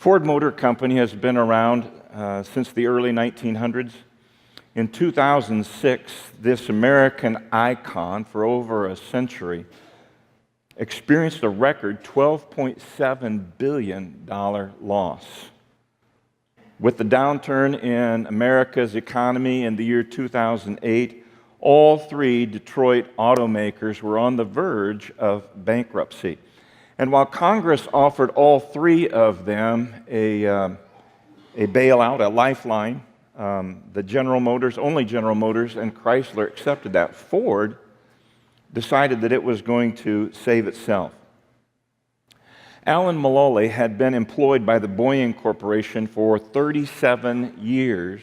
Ford Motor Company has been around since the early 1900s. In 2006, this American icon for over a century experienced a record $12.7 billion loss. With the downturn in America's economy in the year 2008, all three Detroit automakers were on the verge of bankruptcy. And while Congress offered all three of them a bailout, a lifeline, the General Motors, only General Motors and Chrysler accepted that. Ford decided that it was going to save itself. Alan Mulally had been employed by the Boeing Corporation for 37 years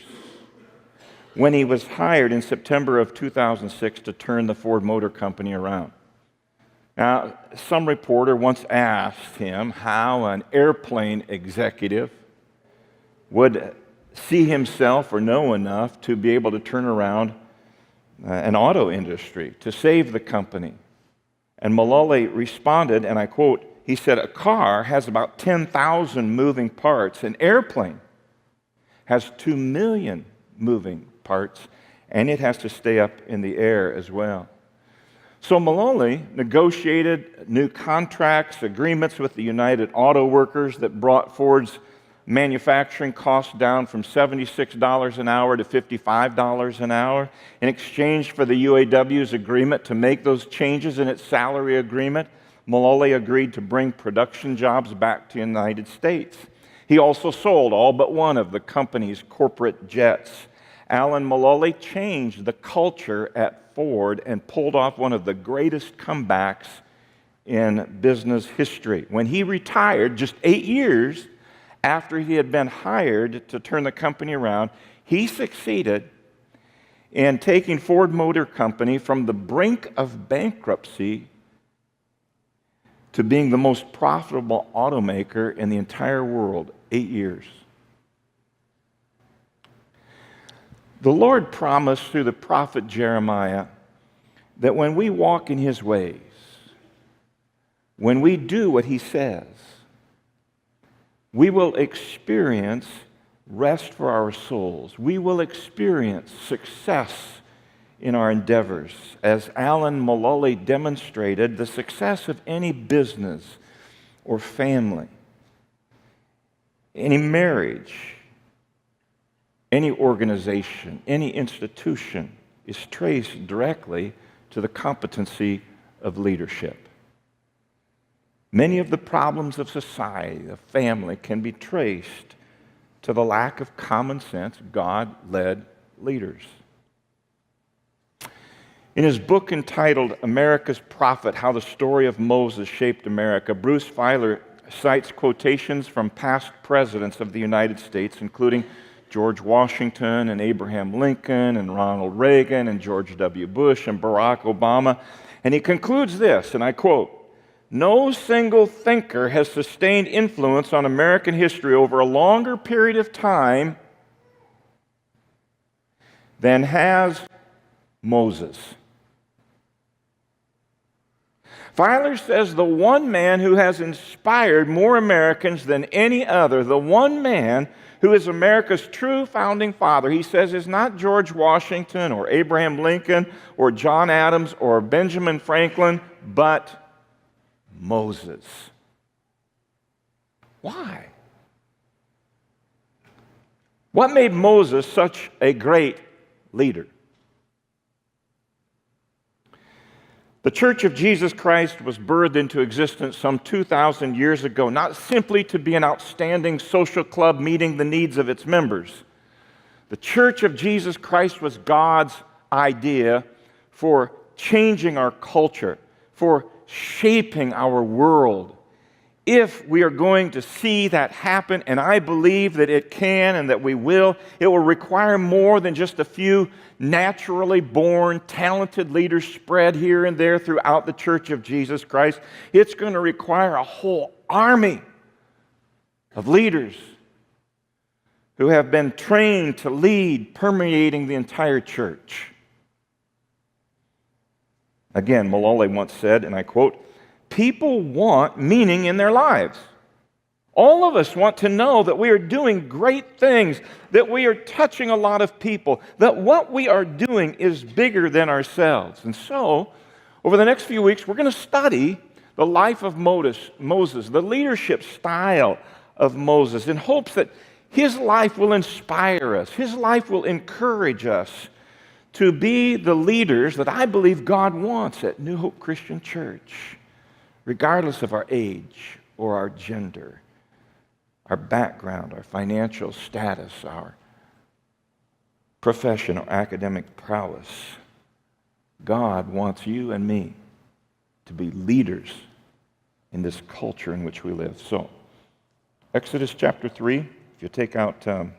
when he was hired in September of 2006 to turn the Ford Motor Company around. Now, some reporter once asked him how an airplane executive would see himself or know enough to be able to turn around an auto industry, to save the company. And Mulally responded, and I quote, he said, "A car has about 10,000 moving parts. An airplane has 2 million moving parts, and it has to stay up in the air as well." So Mulally negotiated new contracts, agreements with the United Auto Workers that brought Ford's manufacturing costs down from $76 an hour to $55 an hour. In exchange for the UAW's agreement to make those changes in its salary agreement, Mulally agreed to bring production jobs back to the United States. He also sold all but one of the company's corporate jets. Alan Mulally changed the culture at Ford and pulled off one of the greatest comebacks in business history. When he retired, just 8 years after he had been hired to turn the company around, he succeeded in taking Ford Motor Company from the brink of bankruptcy to being the most profitable automaker in the entire world. 8 years. The Lord promised through the prophet Jeremiah that when we walk in His ways, when we do what He says, we will experience rest for our souls. We will experience success in our endeavors. As Alan Mulally demonstrated, the success of any business or family, any marriage, any organization, any institution is traced directly to the competency of leadership. Many of the problems of society, of family, can be traced to the lack of common sense, God-led leaders. In his book entitled America's Prophet, How the Story of Moses Shaped America, Bruce Feiler cites quotations from past presidents of the United States, including George Washington and Abraham Lincoln and Ronald Reagan and George W. Bush and Barack Obama. And he concludes this, and I quote, "No single thinker has sustained influence on American history over a longer period of time than has Moses." Feiler says the one man who has inspired more Americans than any other, the one man who is America's true founding father, he says, is not George Washington or Abraham Lincoln or John Adams or Benjamin Franklin, but Moses. Why? What made Moses such a great leader? The Church of Jesus Christ was birthed into existence some 2,000 years ago, not simply to be an outstanding social club meeting the needs of its members. The Church of Jesus Christ was God's idea for changing our culture, for shaping our world. If we are going to see that happen, and I believe that it can and that we will, it will require more than just a few naturally born, talented leaders spread here and there throughout the Church of Jesus Christ. It's going to require a whole army of leaders who have been trained to lead, permeating the entire church. Again, Mulally once said, and I quote, "People want meaning in their lives. All of us want to know that we are doing great things, that we are touching a lot of people, that what we are doing is bigger than ourselves. And so, over the next few weeks, we're going to study the life of Moses, the leadership style of Moses, in hopes that his life will inspire us, his life will encourage us to be the leaders that I believe God wants at New Hope Christian Church, regardless of our age or our gender, our background, our financial status, our profession or academic prowess. God wants you and me to be leaders in this culture in which we live. So, Exodus chapter 3, if you take out the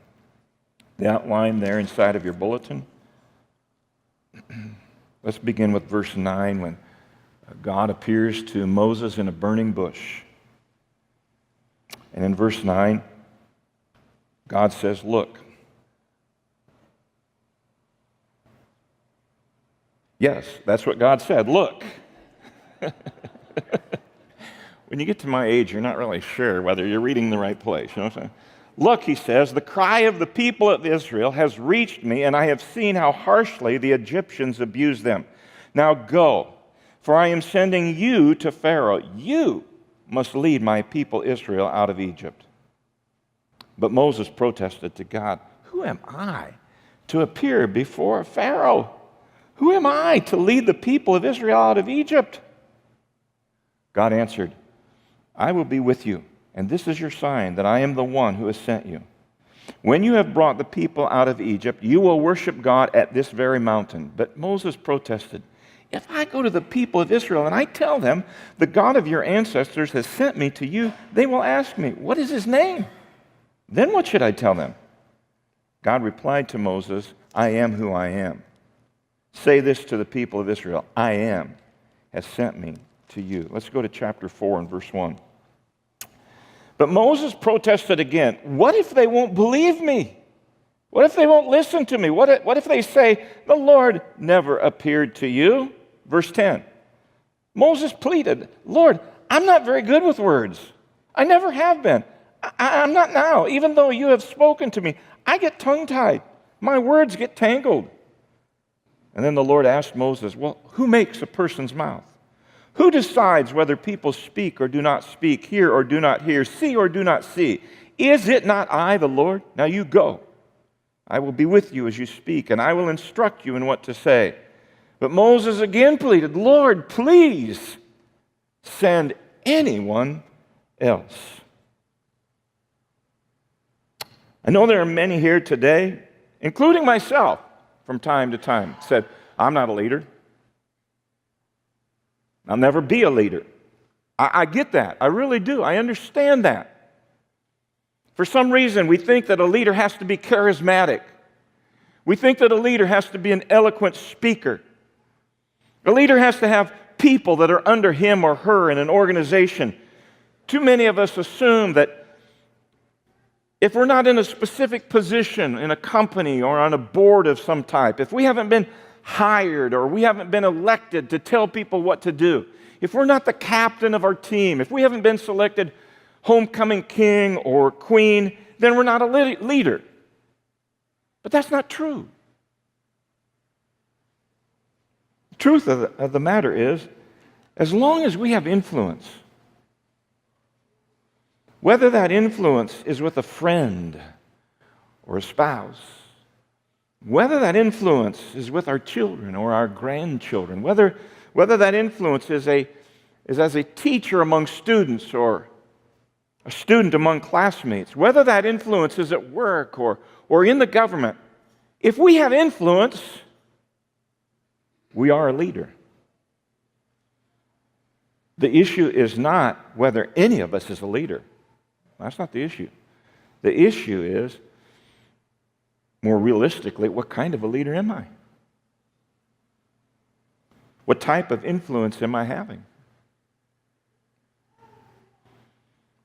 outline there inside of your bulletin, let's begin with verse 9 when God appears to Moses in a burning bush. And in verse 9, God says, look. Yes, that's what God said, look. When you get to my age, you're not really sure whether you're reading the right place. You know what I'm saying? Look, he says, the cry of the people of Israel has reached me, and I have seen how harshly the Egyptians abuse them. Now go, for I am sending you to Pharaoh. You must lead my people Israel out of Egypt. But Moses protested to God, who am I to appear before Pharaoh? Who am I to lead the people of Israel out of Egypt? God answered, I will be with you, and this is your sign that I am the one who has sent you. When you have brought the people out of Egypt, you will worship God at this very mountain. But Moses protested, if I go to the people of Israel and I tell them, the God of your ancestors has sent me to you, they will ask me, what is his name? Then what should I tell them? God replied to Moses, I am who I am. Say this to the people of Israel, I am has sent me to you. Let's go to chapter 4 and verse 1. But Moses protested again, what if they won't believe me? What if they won't listen to me? What if they say, the Lord never appeared to you? Verse 10. Moses pleaded, Lord, I'm not very good with words. I never have been. I'm not now. Even though you have spoken to me, I get tongue-tied. My words get tangled. And then the Lord asked Moses, well, who makes a person's mouth? Who decides whether people speak or do not speak, hear or do not hear, see or do not see? Is it not I, the Lord? Now you go. I will be with you as you speak, and I will instruct you in what to say. But Moses again pleaded, Lord, please send anyone else. I know there are many here today, including myself, from time to time, said, I'm not a leader. I'll never be a leader. I get that. I really do. I understand that. For some reason, we think that a leader has to be charismatic. We think that a leader has to be an eloquent speaker. A leader has to have people that are under him or her in an organization. Too many of us assume that if we're not in a specific position in a company or on a board of some type, if we haven't been hired or we haven't been elected to tell people what to do, if we're not the captain of our team, if we haven't been selected homecoming king or queen, then we're not a leader. But that's not true. The truth of the matter is, as long as we have influence, whether that influence is with a friend or a spouse, whether that influence is with our children or our grandchildren, whether that influence is as a teacher among students or a student among classmates, whether that influence is at work or in the government, if we have influence, we are a leader. The issue is not whether any of us is a leader. That's not the issue. The issue is, more realistically, what kind of a leader am I? What type of influence am I having?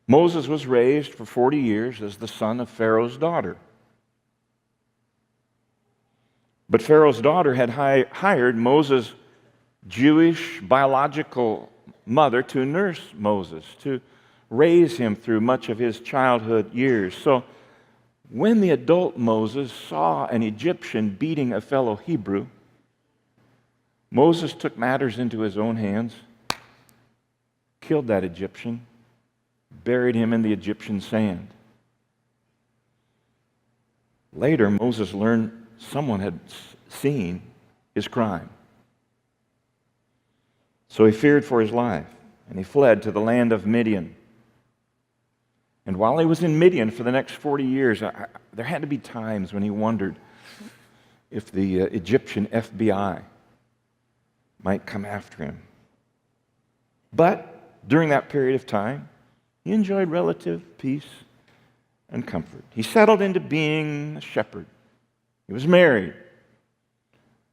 Moses was raised for 40 years as the son of Pharaoh's daughter. But Pharaoh's daughter had hired Moses' Jewish biological mother to nurse Moses, to raise him through much of his childhood years. So when the adult Moses saw an Egyptian beating a fellow Hebrew, Moses took matters into his own hands, killed that Egyptian, buried him in the Egyptian sand. Later, Moses learned someone had seen his crime. So he feared for his life, and he fled to the land of Midian. And while he was in Midian for the next 40 years, there had to be times when he wondered if the Egyptian FBI might come after him. But during that period of time, he enjoyed relative peace and comfort. He settled into being a shepherd. He was married,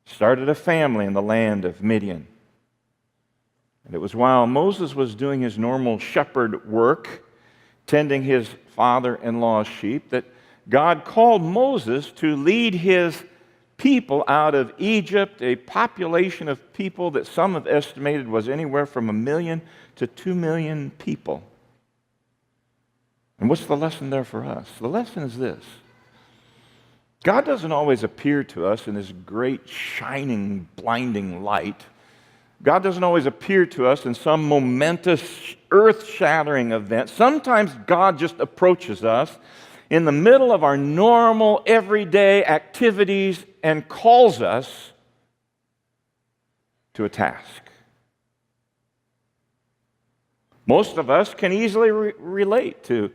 started a family in the land of Midian. And it was while Moses was doing his normal shepherd work, tending his father-in-law's sheep, that God called Moses to lead his people out of Egypt, a population of people that some have estimated was anywhere from 1 million to 2 million people. And what's the lesson there for us? The lesson is this: God doesn't always appear to us in this great, shining, blinding light. God doesn't always appear to us in some momentous, earth-shattering event. Sometimes God just approaches us in the middle of our normal, everyday activities and calls us to a task. Most of us can easily relate to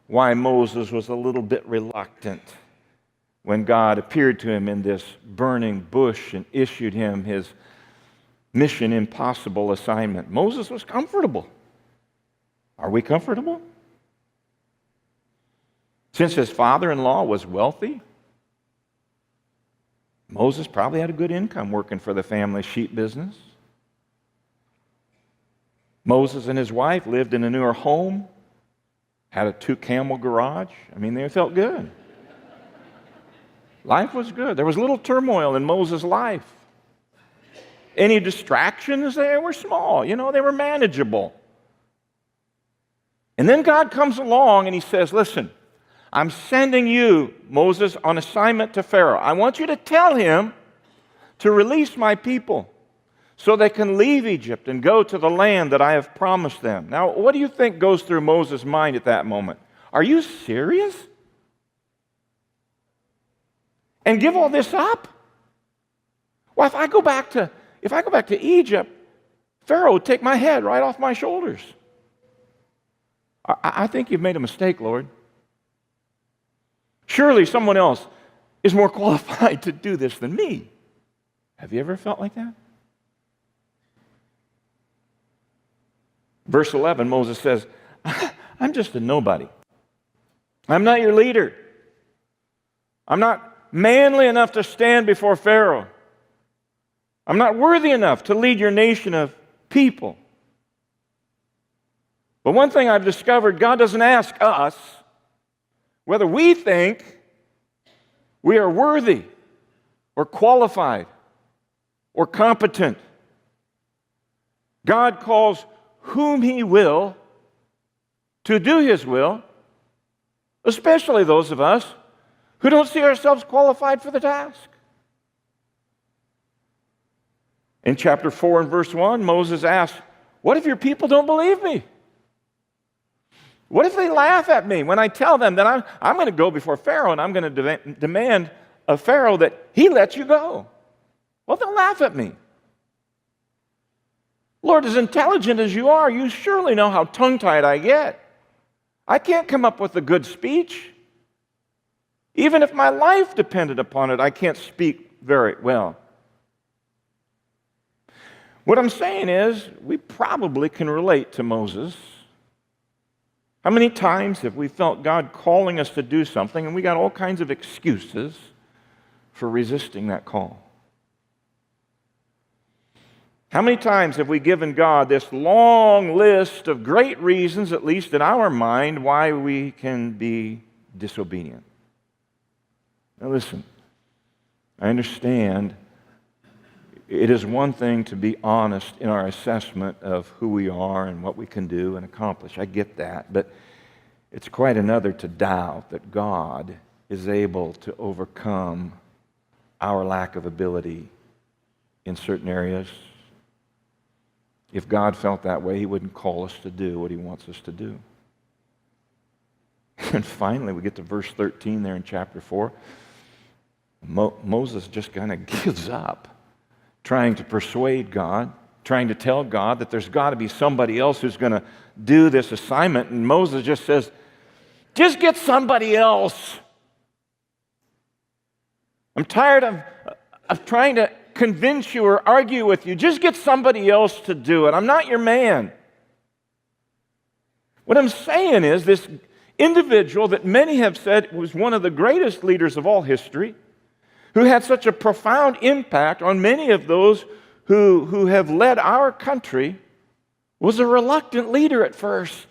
why Moses was a little bit reluctant when God appeared to him in this burning bush and issued him his mission impossible assignment. Moses was comfortable. Are we comfortable? Since his father-in-law was wealthy, Moses probably had a good income working for the family sheep business. Moses and his wife lived in a newer home, had a 2-camel garage. I mean, they felt good. Life was good. There was little turmoil in Moses' life. Any distractions, they were small. They were manageable. And then God comes along and he says, listen, I'm sending you, Moses, on assignment to Pharaoh. I want you to tell him to release my people so they can leave Egypt and go to the land that I have promised them. Now, what do you think goes through Moses' mind at that moment? Are you serious? And give all this up? Well, if I go back to Egypt, Pharaoh would take my head right off my shoulders. I think you've made a mistake, Lord. Surely someone else is more qualified to do this than me. Have you ever felt like that? Verse 11, Moses says, I'm just a nobody. I'm not your leader. I'm not manly enough to stand before Pharaoh. I'm not worthy enough to lead your nation of people. But one thing I've discovered, God doesn't ask us whether we think we are worthy or qualified or competent. God calls whom He will to do His will, especially those of us who don't see ourselves qualified for the task. In chapter 4 and verse 1, Moses asked, what if your people don't believe me? What if they laugh at me when I tell them that I'm going to go before Pharaoh and I'm going to demand of Pharaoh that he lets you go? Well, they'll laugh at me. Lord, as intelligent as you are, you surely know how tongue-tied I get. I can't come up with a good speech. Even if my life depended upon it, I can't speak very well. What I'm saying is, we probably can relate to Moses. How many times have we felt God calling us to do something and we got all kinds of excuses for resisting that call? How many times have we given God this long list of great reasons, at least in our mind, why we can be disobedient? Now listen, I understand It is one thing to be honest in our assessment of who we are and what we can do and accomplish. I get that. But it's quite another to doubt that God is able to overcome our lack of ability in certain areas. If God felt that way, He wouldn't call us to do what He wants us to do. And finally, we get to verse 13 there in chapter 4. Moses just kind of gives up trying to persuade God, trying to tell God that there's got to be somebody else who's going to do this assignment. And Moses just says, just get somebody else. I'm tired of trying to convince you or argue with you. Just get somebody else to do it. I'm not your man. What I'm saying is this individual that many have said was one of the greatest leaders of all history, who had such a profound impact on many of those who have led our country, was a reluctant leader at first.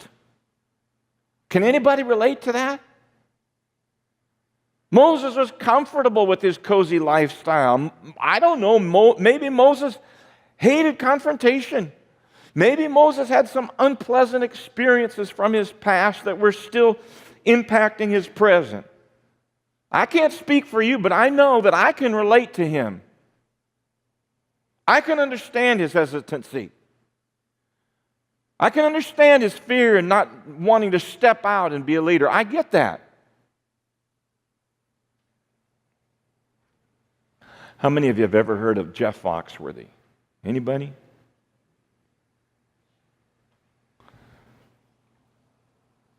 Can anybody relate to that? Moses was comfortable with his cozy lifestyle. I don't know, maybe Moses hated confrontation. Maybe Moses had some unpleasant experiences from his past that were still impacting his present. I can't speak for you, but I know that I can relate to him. I can understand his hesitancy. I can understand his fear and not wanting to step out and be a leader. I get that. How many of you have ever heard of Jeff Foxworthy? Anybody?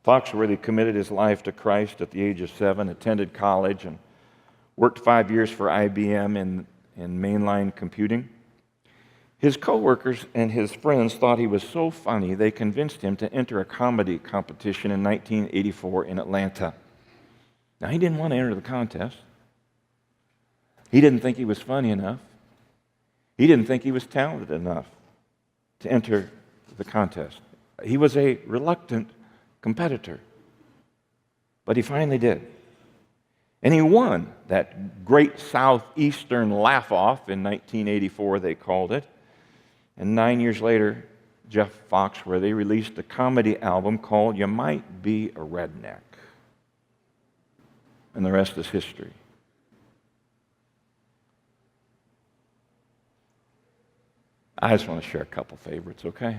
Foxworthy committed his life to Christ at the age of 7, attended college, and worked 5 years for IBM in mainline computing. His coworkers and his friends thought he was so funny, they convinced him to enter a comedy competition in 1984 in Atlanta. Now, he didn't want to enter the contest. He didn't think he was funny enough. He didn't think he was talented enough to enter the contest. He was a reluctant competitor. But he finally did. And he won that great Southeastern laugh-off in 1984, they called it. And 9 years later, Jeff Foxworthy released a comedy album called You Might Be a Redneck. And the rest is history. I just want to share a couple favorites, okay?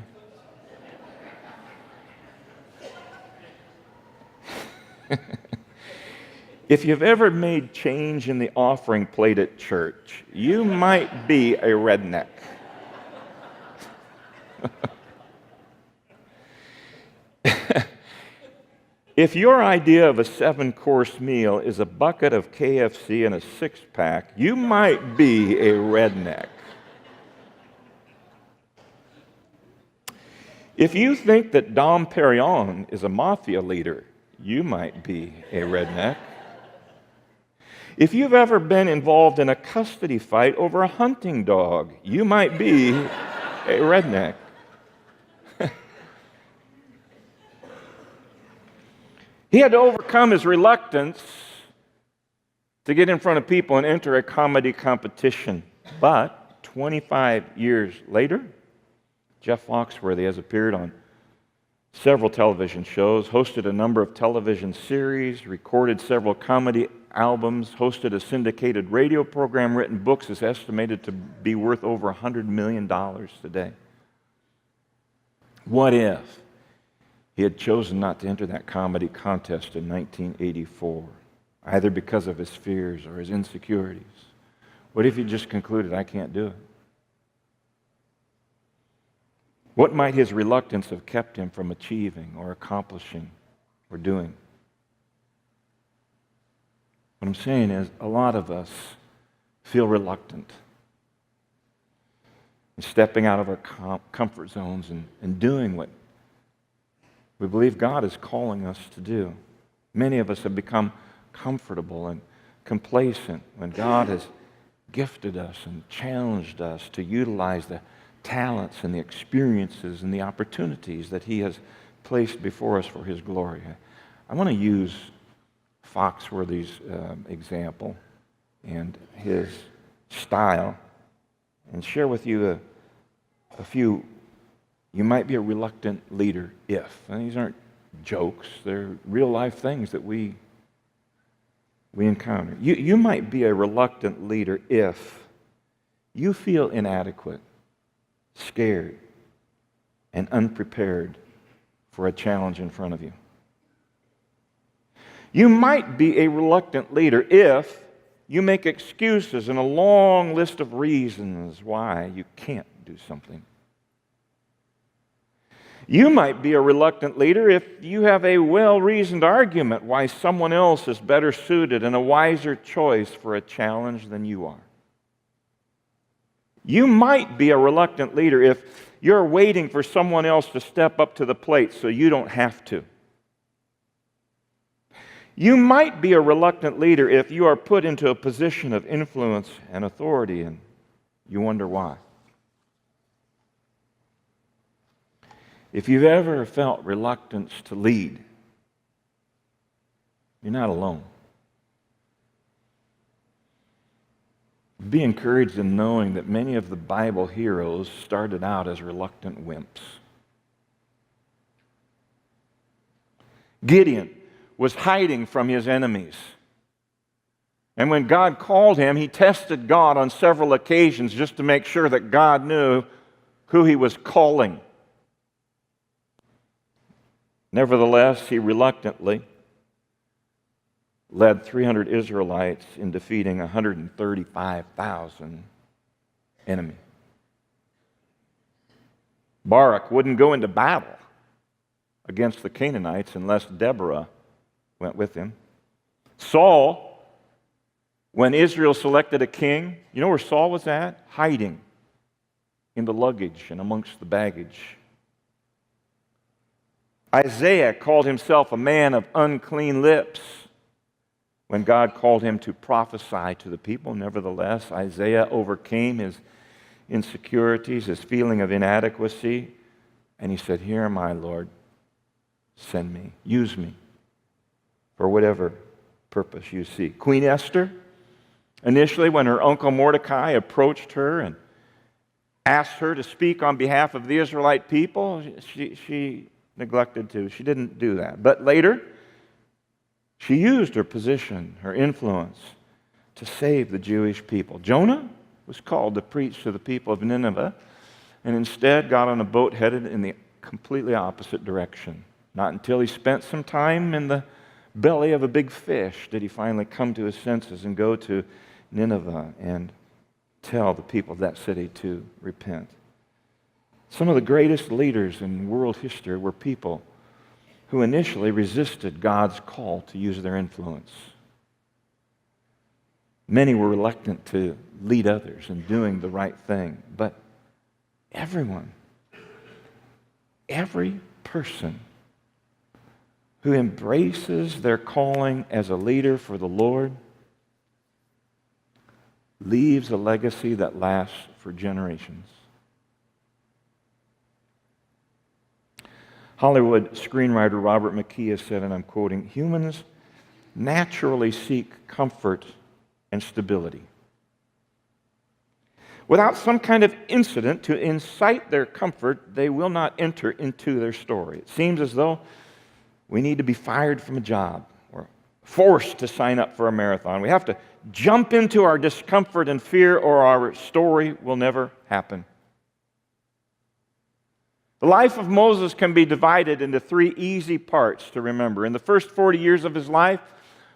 If you've ever made change in the offering plate at church, you might be a redneck. If your idea of a 7-course meal is a bucket of KFC and a 6-pack, you might be a redneck. If you think that Dom Perignon is a mafia leader, you might be a redneck. If you've ever been involved in a custody fight over a hunting dog, you might be a redneck. He had to overcome his reluctance to get in front of people and enter a comedy competition. But 25 years later, Jeff Foxworthy has appeared on several television shows, hosted a number of television series, recorded several comedy albums, hosted a syndicated radio program, written books is estimated to be worth over $100 million today. What if he had chosen not to enter that comedy contest in 1984, either because of his fears or his insecurities? What if he just concluded, I can't do it? What might his reluctance have kept him from achieving or accomplishing or doing? What I'm saying is, a lot of us feel reluctant in stepping out of our comfort zones and doing what we believe God is calling us to do. Many of us have become comfortable and complacent when God has gifted us and challenged us to utilize the talents and the experiences and the opportunities that He has placed before us for His glory. I want to use Foxworthy's example and his style and share with you a few. You might be a reluctant leader if. And these aren't jokes. They're real-life things that we encounter. You might be a reluctant leader if you feel inadequate, scared, and unprepared for a challenge in front of you. You might be a reluctant leader if you make excuses and a long list of reasons why you can't do something. You might be a reluctant leader if you have a well-reasoned argument why someone else is better suited and a wiser choice for a challenge than you are. You might be a reluctant leader if you're waiting for someone else to step up to the plate so you don't have to. You might be a reluctant leader if you are put into a position of influence and authority and you wonder why. If you've ever felt reluctance to lead, you're not alone. Be encouraged in knowing that many of the Bible heroes started out as reluctant wimps. Gideon was hiding from his enemies. And when God called him, he tested God on several occasions just to make sure that God knew who he was calling. Nevertheless, he reluctantly led 300 Israelites in defeating 135,000 enemies. Barak wouldn't go into battle against the Canaanites unless Deborah went with him. Saul, when Israel selected a king, you know where Saul was at? Hiding in the luggage and amongst the baggage. Isaiah called himself a man of unclean lips when God called him to prophesy to the people. Nevertheless, Isaiah overcame his insecurities, his feeling of inadequacy, and he said, "Here am I, Lord. Send me. Use me for whatever purpose you see." Queen Esther, initially when her uncle Mordecai approached her and asked her to speak on behalf of the Israelite people, she neglected to. She didn't do that. But later, she used her position, her influence, to save the Jewish people. Jonah was called to preach to the people of Nineveh, and instead got on a boat headed in the completely opposite direction. Not until he spent some time in the belly of a big fish did he finally come to his senses and go to Nineveh and tell the people of that city to repent. Some of the greatest leaders in world history were people who initially resisted God's call to use their influence. Many were reluctant to lead others in doing the right thing, but every person who embraces their calling as a leader for the Lord leaves a legacy that lasts for generations. Hollywood screenwriter Robert McKee has said, and I'm quoting, "Humans naturally seek comfort and stability. Without some kind of incident to incite their comfort, they will not enter into their story. It seems as though we need to be fired from a job or forced to sign up for a marathon. We have to jump into our discomfort and fear, or our story will never happen." The life of Moses can be divided into three easy parts to remember. In the first 40 years of his life,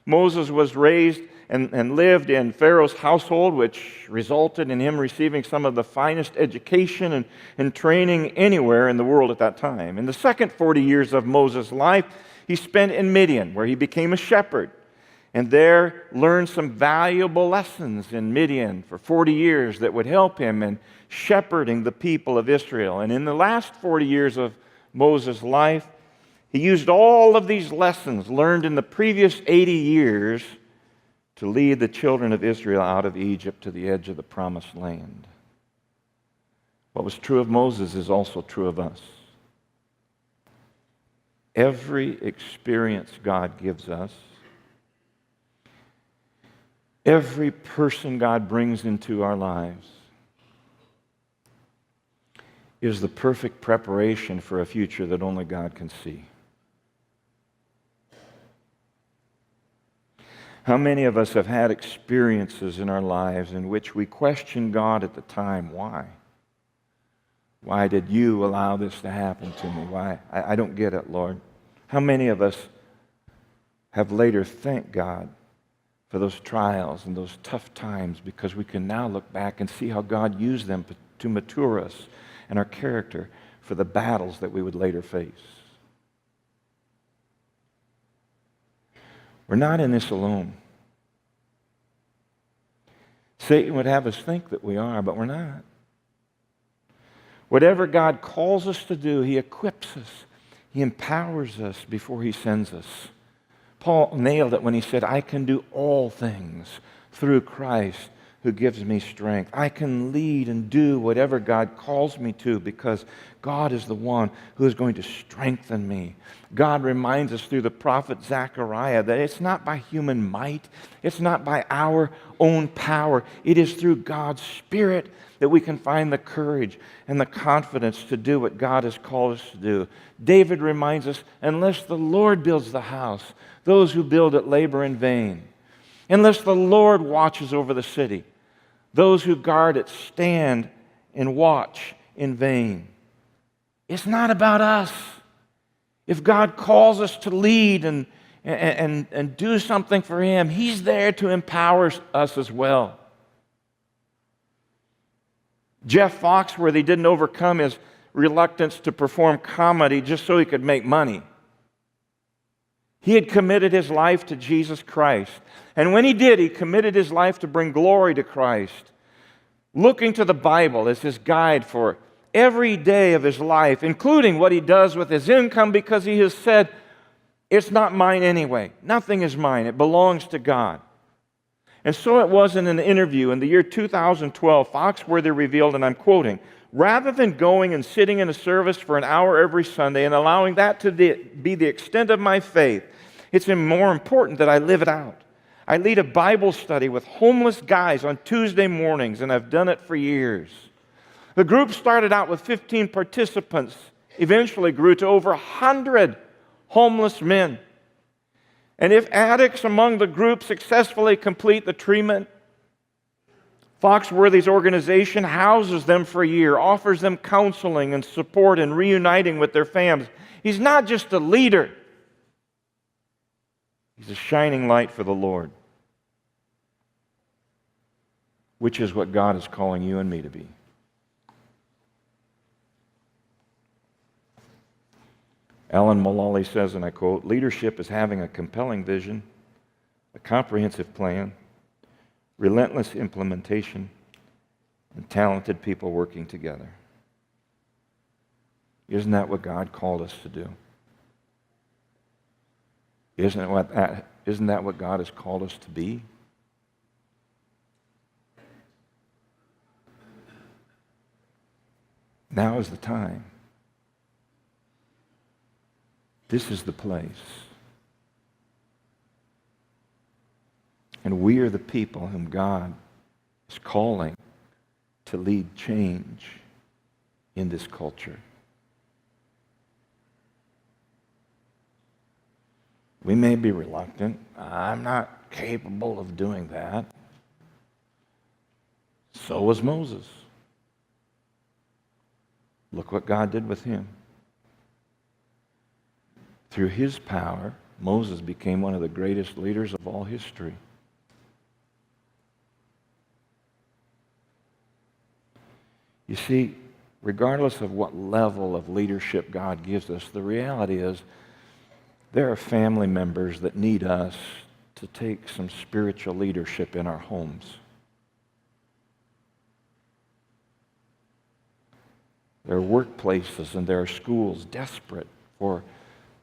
Moses was raised and lived in Pharaoh's household, which resulted in him receiving some of the finest education and training anywhere in the world at that time. In the second 40 years of Moses' life, he spent in Midian, where he became a shepherd, and there learned some valuable lessons in Midian for 40 years that would help him in shepherding the people of Israel. And in the last 40 years of Moses' life, he used all of these lessons learned in the previous 80 years to lead the children of Israel out of Egypt to the edge of the promised land. What was true of Moses is also true of us. Every experience God gives us, every person God brings into our lives, is the perfect preparation for a future that only God can see. How many of us have had experiences in our lives in which we question God at the time? Why? Why did you allow this to happen to me? Why? I don't get it, Lord. How many of us have later thanked God for those trials and those tough times because we can now look back and see how God used them to mature us and our character for the battles that we would later face? We're not in this alone. Satan would have us think that we are, but we're not. Whatever God calls us to do, He equips us. He empowers us before He sends us. Paul nailed it when he said, I can do all things through Christ who gives me strength. I can lead and do whatever God calls me to because God is the one who is going to strengthen me. God reminds us through the prophet Zechariah that it's not by human might, it's not by our own power, it is through God's Spirit that we can find the courage and the confidence to do what God has called us to do. David reminds us, unless the Lord builds the house, those who build it labor in vain. Unless the Lord watches over the city, those who guard it stand and watch in vain. It's not about us. If God calls us to lead and do something for Him, He's there to empower us as well. Jeff Foxworthy didn't overcome his reluctance to perform comedy just so he could make money. He had committed his life to Jesus Christ. And when he did, he committed his life to bring glory to Christ, looking to the Bible as his guide for every day of his life, including what he does with his income, because he has said, it's not mine anyway. Nothing is mine. It belongs to God. And so it was in an interview in the year 2012, Foxworthy revealed, and I'm quoting, rather than going and sitting in a service for an hour every Sunday and allowing that to be the extent of my faith, it's more important that I live it out. I lead a Bible study with homeless guys on Tuesday mornings, and I've done it for years. The group started out with 15 participants, eventually grew to over 100 homeless men. And if addicts among the group successfully complete the treatment, Foxworthy's organization houses them for a year, offers them counseling and support and reuniting with their families. He's not just a leader. He's a shining light for the Lord, which is what God is calling you and me to be. Alan Mulally says, and I quote, leadership is having a compelling vision, a comprehensive plan, relentless implementation, and talented people working together. Isn't that what God called us to do? Isn't that what God has called us to be? Now is the time. This is the place. And we are the people whom God is calling to lead change in this culture. We may be reluctant. I'm not capable of doing that. So was Moses. Look what God did with him. Through his power, Moses became one of the greatest leaders of all history. You see, regardless of what level of leadership God gives us, the reality is there are family members that need us to take some spiritual leadership in our homes. There are workplaces and there are schools desperate for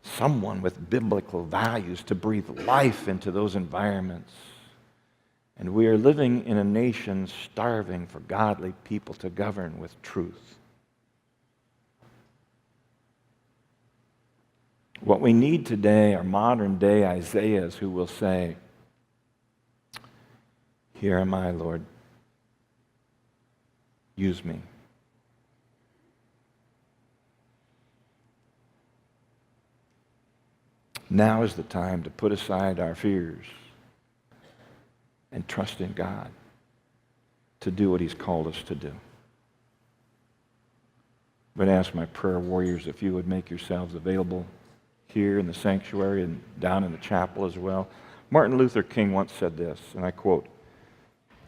someone with biblical values to breathe life into those environments. And we are living in a nation starving for godly people to govern with truth. What we need today are modern-day Isaiahs who will say, here am I, Lord. Use me. Now is the time to put aside our fears and trust in God to do what He's called us to do. I'm going to ask my prayer warriors if you would make yourselves available here in the sanctuary and down in the chapel as well. Martin Luther King once said this, and I quote,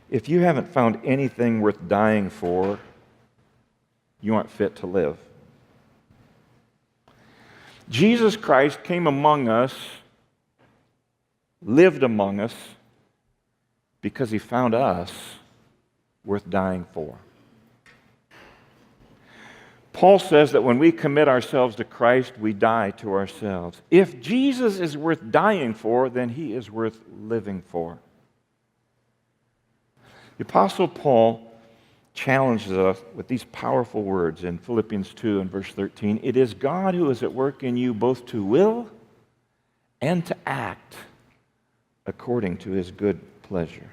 "If you haven't found anything worth dying for, you aren't fit to live." Jesus Christ came among us, lived among us, because He found us worth dying for. Paul says that when we commit ourselves to Christ, we die to ourselves. If Jesus is worth dying for, then He is worth living for. The Apostle Paul challenges us with these powerful words in Philippians 2 and verse 13. It is God who is at work in you both to will and to act according to His good pleasure.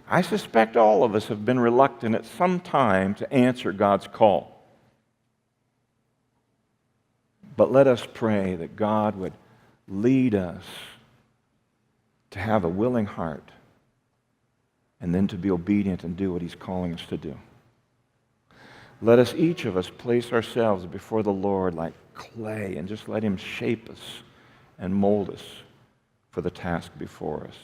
I suspect all of us have been reluctant at some time to answer God's call. But let us pray that God would lead us to have a willing heart and then to be obedient and do what He's calling us to do. Let us, each of us, place ourselves before the Lord like clay and just let Him shape us and mold us for the task before us.